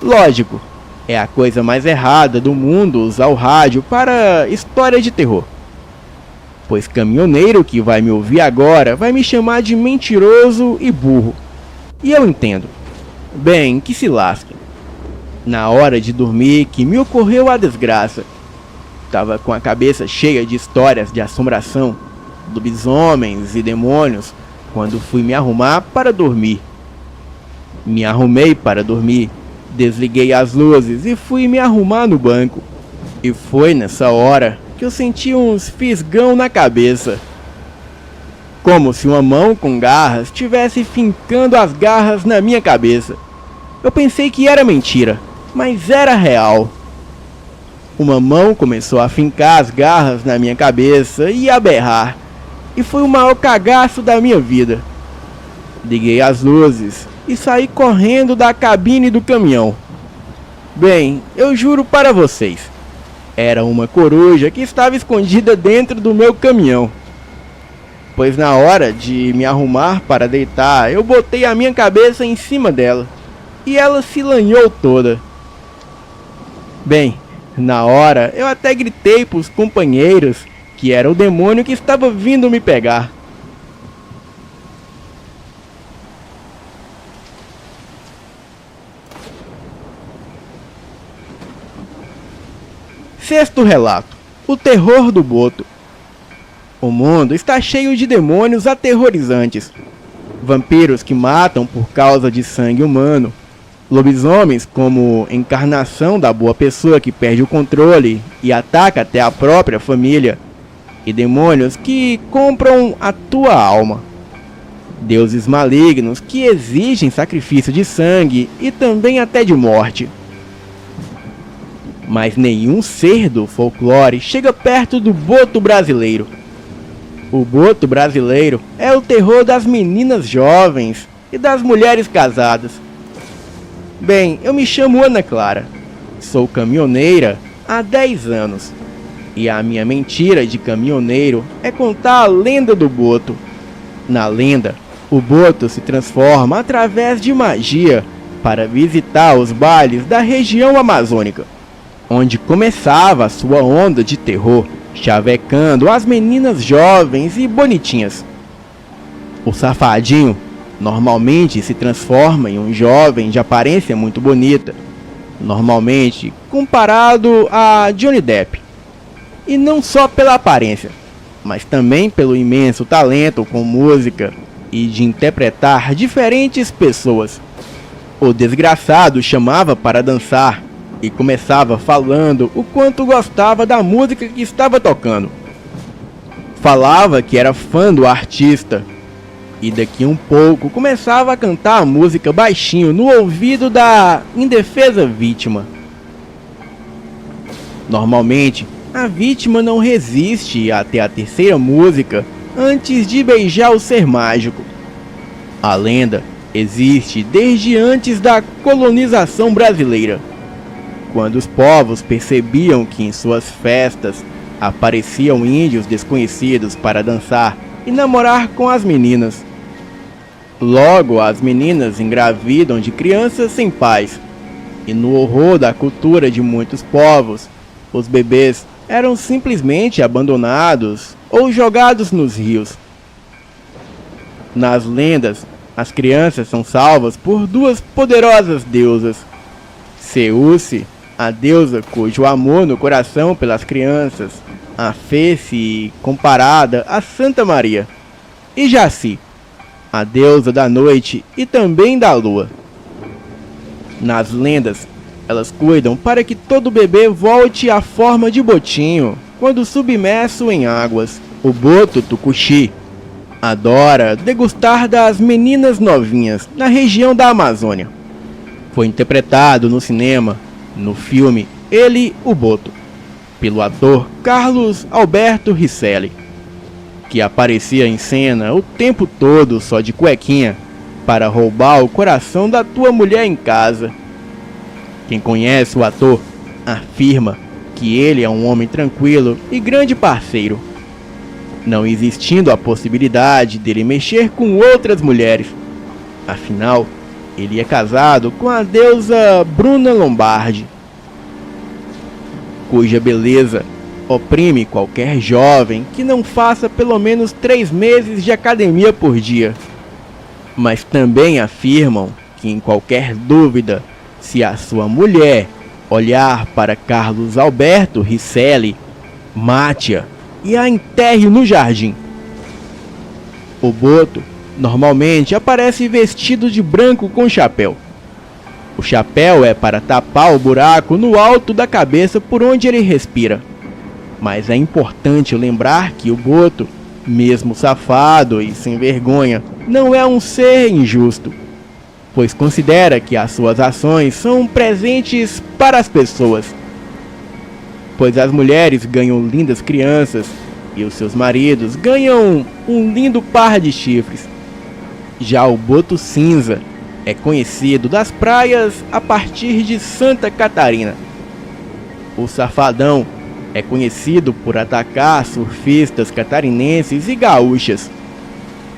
Lógico, é a coisa mais errada do mundo usar o rádio para história de terror. Pois caminhoneiro que vai me ouvir agora vai me chamar de mentiroso e burro. E eu entendo. Bem, que se lasque. Na hora de dormir que me ocorreu a desgraça. Tava com a cabeça cheia de histórias de assombração, lobisomens e demônios, quando fui me arrumar para dormir. Me arrumei para dormir, desliguei as luzes e fui me arrumar no banco. E foi nessa hora que eu senti uns fisgão na cabeça. Como se uma mão com garras estivesse fincando as garras na minha cabeça. Eu pensei que era mentira, mas era real. Uma mão começou a fincar as garras na minha cabeça e a berrar. E foi o maior cagaço da minha vida. Liguei as luzes e saí correndo da cabine do caminhão. Bem, eu juro para vocês, era uma coruja que estava escondida dentro do meu caminhão. Pois na hora de me arrumar para deitar, eu botei a minha cabeça em cima dela e ela se lanhou toda. Bem, na hora eu até gritei para os companheiros que era o demônio que estava vindo me pegar. Sexto relato. O terror do boto. O mundo está cheio de demônios aterrorizantes. Vampiros que matam por causa de sangue humano. Lobisomens como encarnação da boa pessoa que perde o controle e ataca até a própria família. E demônios que compram a tua alma. Deuses malignos que exigem sacrifício de sangue e também até de morte. Mas nenhum ser do folclore chega perto do boto brasileiro. O boto brasileiro é o terror das meninas jovens e das mulheres casadas. Bem, eu me chamo Ana Clara, sou caminhoneira há 10 anos e a minha mentira de caminhoneiro é contar a lenda do boto. Na lenda, o boto se transforma através de magia para visitar os bailes da região amazônica, onde começava a sua onda de terror, chavecando as meninas jovens e bonitinhas. O safadinho normalmente se transforma em um jovem de aparência muito bonita, normalmente comparado a Johnny Depp. E não só pela aparência, mas também pelo imenso talento com música e de interpretar diferentes pessoas. O desgraçado chamava para dançar e começava falando o quanto gostava da música que estava tocando. Falava que era fã do artista e daqui um pouco começava a cantar a música baixinho no ouvido da indefesa vítima. Normalmente, a vítima não resiste até a terceira música antes de beijar o ser mágico. A lenda existe desde antes da colonização brasileira, quando os povos percebiam que em suas festas apareciam índios desconhecidos para dançar e namorar com as meninas. Logo, as meninas engravidam de crianças sem pais, e no horror da cultura de muitos povos, os bebês eram simplesmente abandonados ou jogados nos rios. Nas lendas, as crianças são salvas por duas poderosas deusas: Ceuce, a deusa cujo amor no coração pelas crianças fez-se comparada a Santa Maria, e Jaci, a deusa da noite e também da lua. Nas lendas, elas cuidam para que todo bebê volte à forma de botinho quando submerso em águas. O boto tucuxi adora degustar das meninas novinhas na região da Amazônia. Foi interpretado no cinema, no filme Ele, o Boto, pelo ator Carlos Alberto Risselli, que aparecia em cena o tempo todo só de cuequinha para roubar o coração da tua mulher em casa. Quem conhece o ator afirma que ele é um homem tranquilo e grande parceiro, não existindo a possibilidade dele mexer com outras mulheres. Afinal, ele é casado com a deusa Bruna Lombardi, cuja beleza oprime qualquer jovem que não faça pelo menos 3 meses de academia por dia. Mas também afirmam que, em qualquer dúvida, se a sua mulher olhar para Carlos Alberto Risselli, mate-a e a enterre no jardim. O boto normalmente aparece vestido de branco com chapéu. O chapéu é para tapar o buraco no alto da cabeça por onde ele respira. Mas é importante lembrar que o boto, mesmo safado e sem vergonha, não é um ser injusto, pois considera que as suas ações são presentes para as pessoas. Pois as mulheres ganham lindas crianças e os seus maridos ganham um lindo par de chifres. Já o boto cinza é conhecido das praias a partir de Santa Catarina. O safadão é conhecido por atacar surfistas catarinenses e gaúchas.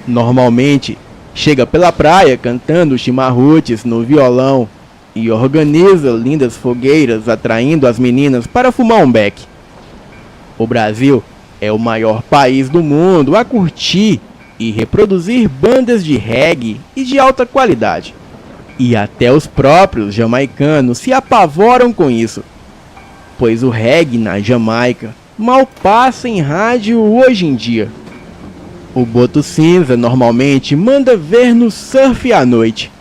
Normalmente, chega pela praia cantando chimarruts no violão e organiza lindas fogueiras atraindo as meninas para fumar um beck. O Brasil é o maior país do mundo a curtir e reproduzir bandas de reggae e de alta qualidade. E até os próprios jamaicanos se apavoram com isso, pois o reggae na Jamaica mal passa em rádio hoje em dia. O boto cinza normalmente manda ver no surf à noite,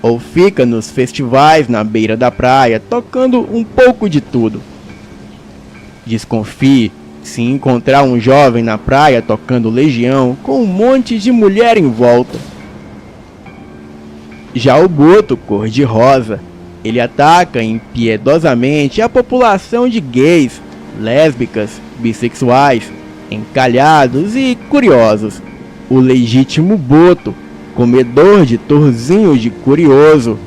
ou fica nos festivais na beira da praia tocando um pouco de tudo. Desconfie se encontrar um jovem na praia tocando Legião com um monte de mulher em volta. Já o boto cor-de-rosa, ele ataca impiedosamente a população de gays, lésbicas, bissexuais encalhados e curiosos. O legítimo boto, comedor de torzinhos de curioso.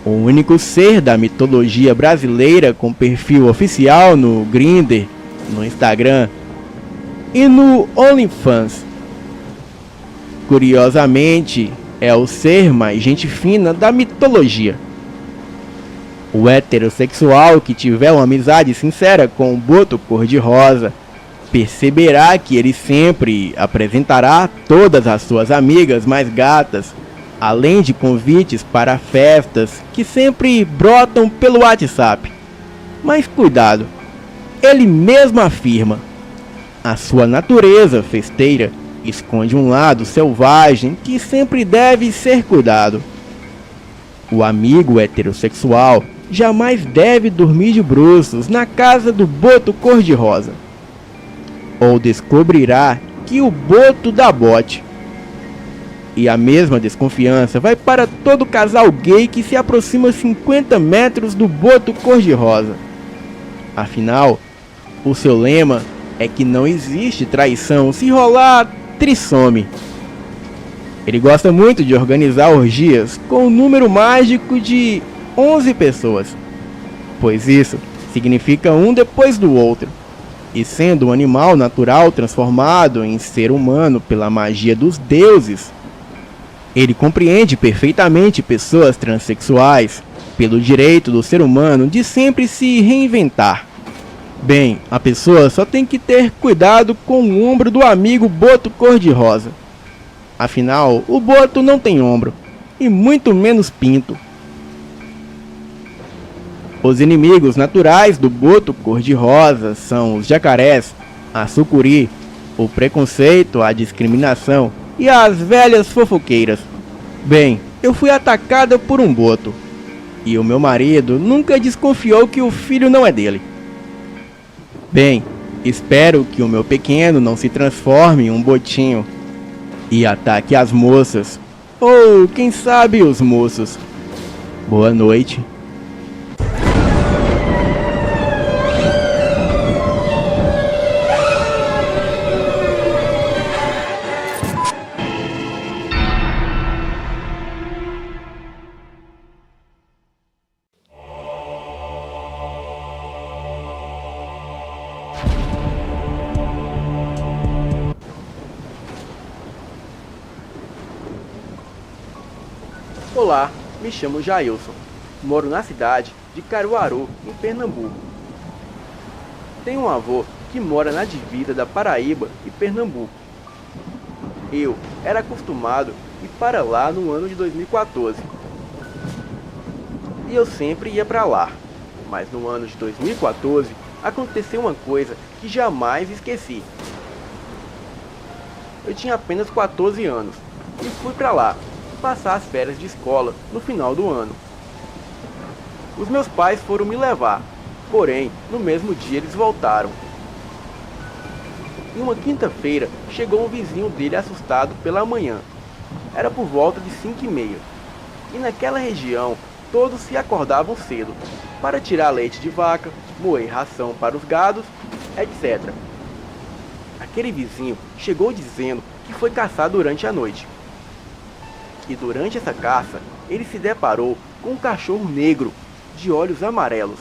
O único ser da mitologia brasileira com perfil oficial no Grindr, no Instagram e no OnlyFans. Curiosamente, é o ser mais gente fina da mitologia. O heterossexual que tiver uma amizade sincera com o boto cor-de-rosa perceberá que ele sempre apresentará todas as suas amigas mais gatas, além de convites para festas que sempre brotam pelo WhatsApp. Mas cuidado, ele mesmo afirma: a sua natureza festeira esconde um lado selvagem que sempre deve ser cuidado. O amigo heterossexual jamais deve dormir de bruços na casa do boto cor-de-rosa, ou descobrirá que o boto dá bote. E a mesma desconfiança vai para todo casal gay que se aproxima 50 metros do boto cor-de-rosa. Afinal, o seu lema é que não existe traição se rolar trissome. Ele gosta muito de organizar orgias com o número mágico de 11 pessoas, pois isso significa um depois do outro. E sendo um animal natural transformado em ser humano pela magia dos deuses, ele compreende perfeitamente pessoas transexuais pelo direito do ser humano de sempre se reinventar. Bem, a pessoa só tem que ter cuidado com o ombro do amigo boto cor-de-rosa. Afinal, o boto não tem ombro, e muito menos pinto. Os inimigos naturais do boto cor-de-rosa são os jacarés, a sucuri, o preconceito, a discriminação e as velhas fofoqueiras. Bem, eu fui atacada por um boto, e o meu marido nunca desconfiou que o filho não é dele. Bem, espero que o meu pequeno não se transforme em um botinho e ataque as moças, ou quem sabe os moços. Boa noite. Olá, me chamo Jailson, moro na cidade de Caruaru, em Pernambuco. Tenho um avô que mora na divisa da Paraíba e Pernambuco. Eu era acostumado a ir para lá no ano de 2014. E eu sempre ia para lá, mas no ano de 2014 aconteceu uma coisa que jamais esqueci. Eu tinha apenas 14 anos e fui para lá passar as férias de escola no final do ano. Os meus pais foram me levar, porém, no mesmo dia eles voltaram. Em uma quinta-feira, chegou um vizinho dele assustado pela manhã. Era por volta de 5h30. E naquela região, todos se acordavam cedo, para tirar leite de vaca, moer ração para os gados, etc. Aquele vizinho chegou dizendo que foi caçar durante a noite. E durante essa caça, ele se deparou com um cachorro negro, de olhos amarelos.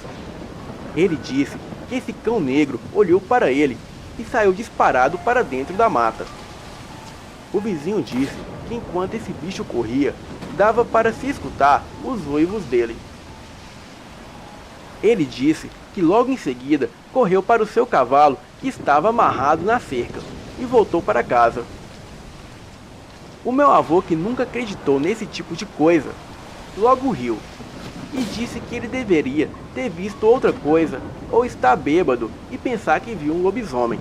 Ele disse que esse cão negro olhou para ele e saiu disparado para dentro da mata. O vizinho disse que enquanto esse bicho corria, dava para se escutar os uivos dele. Ele disse que logo em seguida correu para o seu cavalo que estava amarrado na cerca e voltou para casa. O meu avô, que nunca acreditou nesse tipo de coisa, logo riu e disse que ele deveria ter visto outra coisa ou estar bêbado e pensar que viu um lobisomem.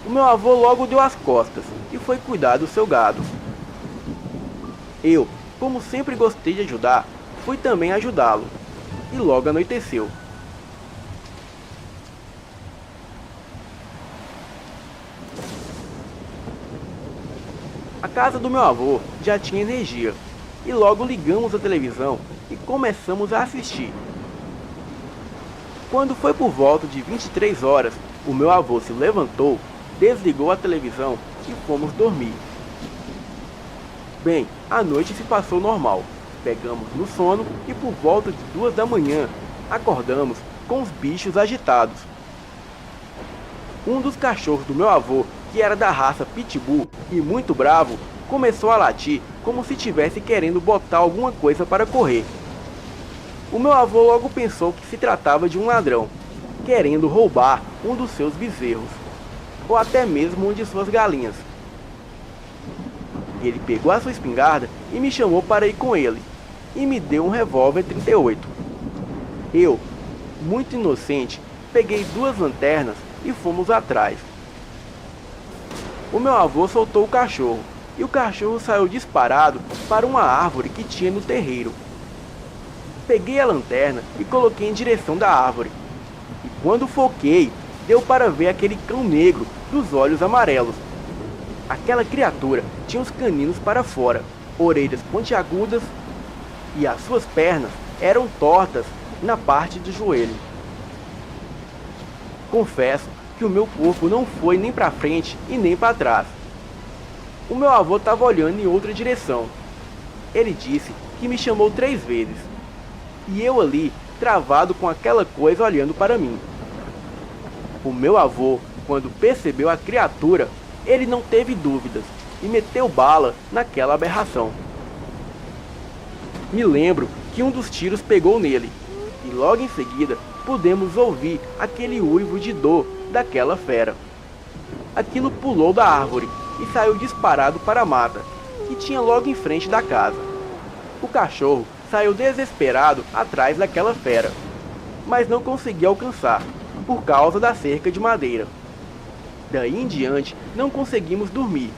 O meu avô logo deu as costas e foi cuidar do seu gado. Eu, como sempre gostei de ajudar, fui também ajudá-lo e logo anoiteceu. A casa do meu avô já tinha energia, e logo ligamos a televisão e começamos a assistir. Quando foi por volta de 23 horas, O meu avô se levantou, desligou a televisão e fomos dormir. Bem, a noite se passou normal. Pegamos no sono e por volta de 2 da manhã, acordamos com os bichos agitados. Um dos cachorros do meu avô, que era da raça Pitbull e muito bravo, começou a latir como se estivesse querendo botar alguma coisa para correr. O meu avô logo pensou que se tratava de um ladrão, querendo roubar um dos seus bezerros, ou até mesmo uma de suas galinhas. Ele pegou a sua espingarda e me chamou para ir com ele, e me deu um revólver 38. Eu, muito inocente, peguei 2 lanternas e fomos atrás. O meu avô soltou o cachorro, e o cachorro saiu disparado para uma árvore que tinha no terreiro. Peguei a lanterna e coloquei em direção da árvore, e quando foquei, deu para ver aquele cão negro dos olhos amarelos. Aquela criatura tinha os caninos para fora, orelhas pontiagudas, e as suas pernas eram tortas na parte do joelho. Confesso que o meu corpo não foi nem para frente e nem para trás. O meu avô estava olhando em outra direção. Ele disse que me chamou 3 vezes, e eu ali, travado com aquela coisa olhando para mim. O meu avô, quando percebeu a criatura, ele não teve dúvidas e meteu bala naquela aberração. Me lembro que um dos tiros pegou nele, e logo em seguida pudemos ouvir aquele uivo de dor daquela fera. Aquilo pulou da árvore e saiu disparado para a mata, que tinha logo em frente da casa. O cachorro saiu desesperado atrás daquela fera, mas não conseguia alcançar, por causa da cerca de madeira. Daí em diante não conseguimos dormir,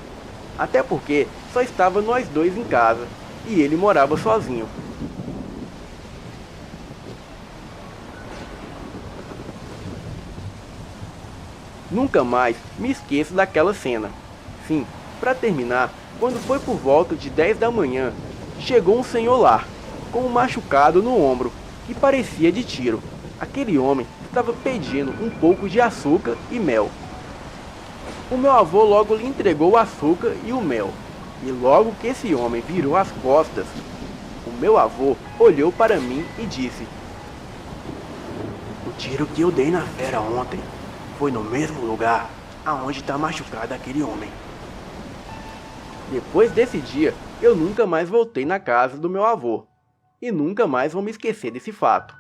até porque só estava nós 2 em casa, e ele morava sozinho. Nunca mais me esqueço daquela cena. Sim, para terminar, quando foi por volta de 10 da manhã, chegou um senhor lá, com um machucado no ombro, que parecia de tiro. Aquele homem estava pedindo um pouco de açúcar e mel. O meu avô logo lhe entregou o açúcar e o mel, e logo que esse homem virou as costas, o meu avô olhou para mim e disse: "O tiro que eu dei na fera ontem foi no mesmo lugar aonde está machucado aquele homem." Depois desse dia, eu nunca mais voltei na casa do meu avô, e nunca mais vou me esquecer desse fato.